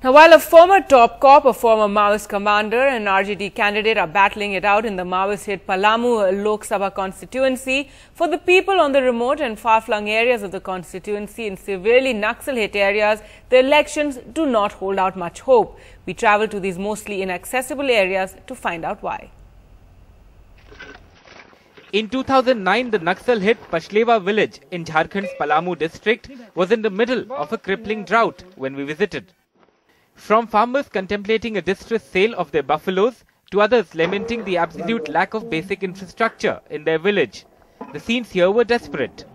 Now, while a former top cop, a former Maoist commander and RJD candidate are battling it out in the Maoist-hit Palamu Lok Sabha constituency, for the people on the remote and far-flung areas of the constituency in severely Naxal-hit areas, the elections do not hold out much hope. We travel to these mostly inaccessible areas to find out why. In 2009, the Naxal-hit Pachlewa village in Jharkhand's Palamu district was in the middle of a crippling drought when we visited. From farmers contemplating a distressed sale of their buffaloes to others lamenting the absolute lack of basic infrastructure in their village, the scenes here were desperate.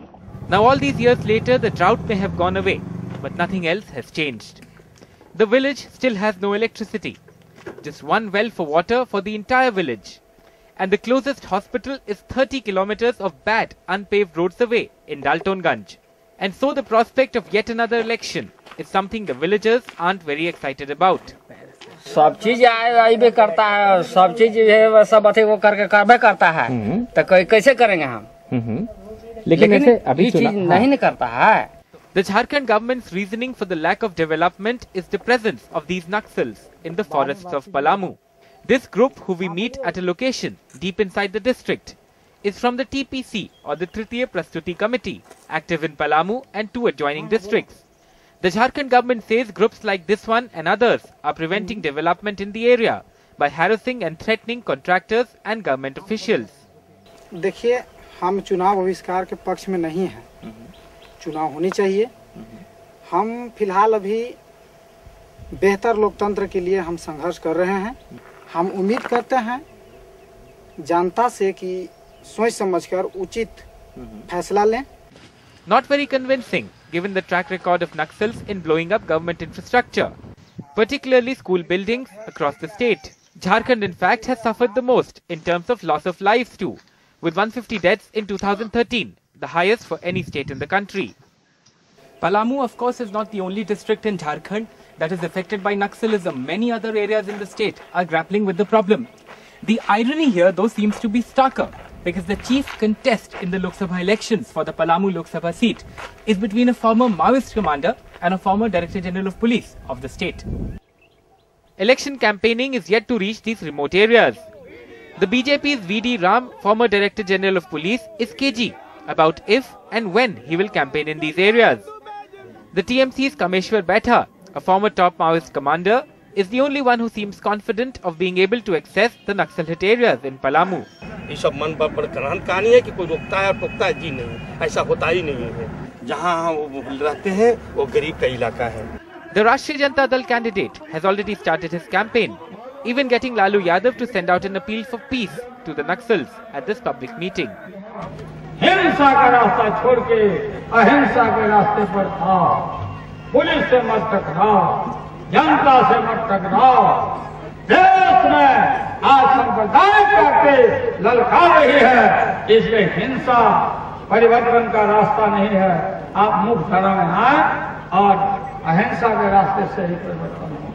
Now all these years later, the drought may have gone away, but nothing else has changed. The village still has no electricity, just one well for water for the entire village. And the closest hospital is 30 kilometers of bad, unpaved roads away in Daltonganj. And so the prospect of yet another election is something the villagers aren't very excited about. सब चीज आइबे करता है, सब चीज सब अथी को करके करबे करता है, तो कैसे करेंगे हम? लेकिन ऐसे अभी चीज नहीं करता है. The Jharkhand government's reasoning for the lack of development is the presence of these Naxals in the forests of Palamu. This group, who we meet at a location deep inside the district, is from the TPC or the Tritiya Prastuti Committee, active in Palamu and 2 adjoining districts. The Jharkhand government says groups like this one and others are preventing development in the area by harassing and threatening contractors and government officials. देखिए, हम चुनाव बहिष्कार के पक्ष में नहीं हैं. चुनाव होनी चाहिए. हम फिलहाल अभी बेहतर लोकतंत्र के लिए हम संघर्ष कर रहे हैं. हम उम्मीद करते हैं जनता से कि सोच समझकर उचित फैसला लें. Not very convincing, given the track record of Naxals in blowing up government infrastructure, particularly school buildings across the state. Jharkhand, in fact, has suffered the most in terms of loss of lives too, with 150 deaths in 2013, the highest for any state in the country. Palamu, of course, is not the only district in Jharkhand that is affected by Naxalism. Many other areas in the state are grappling with the problem. The irony here, though, seems to be starker, because the chief contest in the Lok Sabha elections for the Palamu Lok Sabha seat is between a former Maoist commander and a former Director General of Police of the state. Election campaigning is yet to reach these remote areas. The BJP's VD Ram, former Director General of Police, is cagey about if and when he will campaign in these areas. The TMC's Kameshwar Baitha, a former top Maoist commander, is the only one who seems confident of being able to access the Naxal-hit areas in Palamu. ये सब मन पर कहानी है कि कोई रोकता है और टोकता है जी नहीं, ऐसा होता ही नहीं है. जहाँ वो रहते हैं वो गरीब का इलाका है. The Rashtriya Janata Dal candidate has already started his campaign, even getting Lalu Yadav to send out an appeal for peace to the Naxals at this public meeting. हिंसा का रास्ता छोड़ के अहिंसा के रास्ते पर आओ. पुलिस से मत टकराओ, जनता से मत टकराओ. देश में आज सांप्रदायिक ताकतें ललकार रही है, इसलिए हिंसा परिवर्तन का रास्ता नहीं है. आप मुख्य धारा में आए और अहिंसा के रास्ते से ही परिवर्तन हो.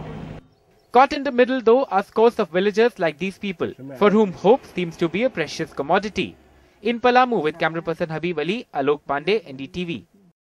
Caught in the middle, though, are scores of villagers like these people, for whom hope seems to be a precious commodity. In Palamu, with camera person Habib Ali, Alok Pandey, NDTV.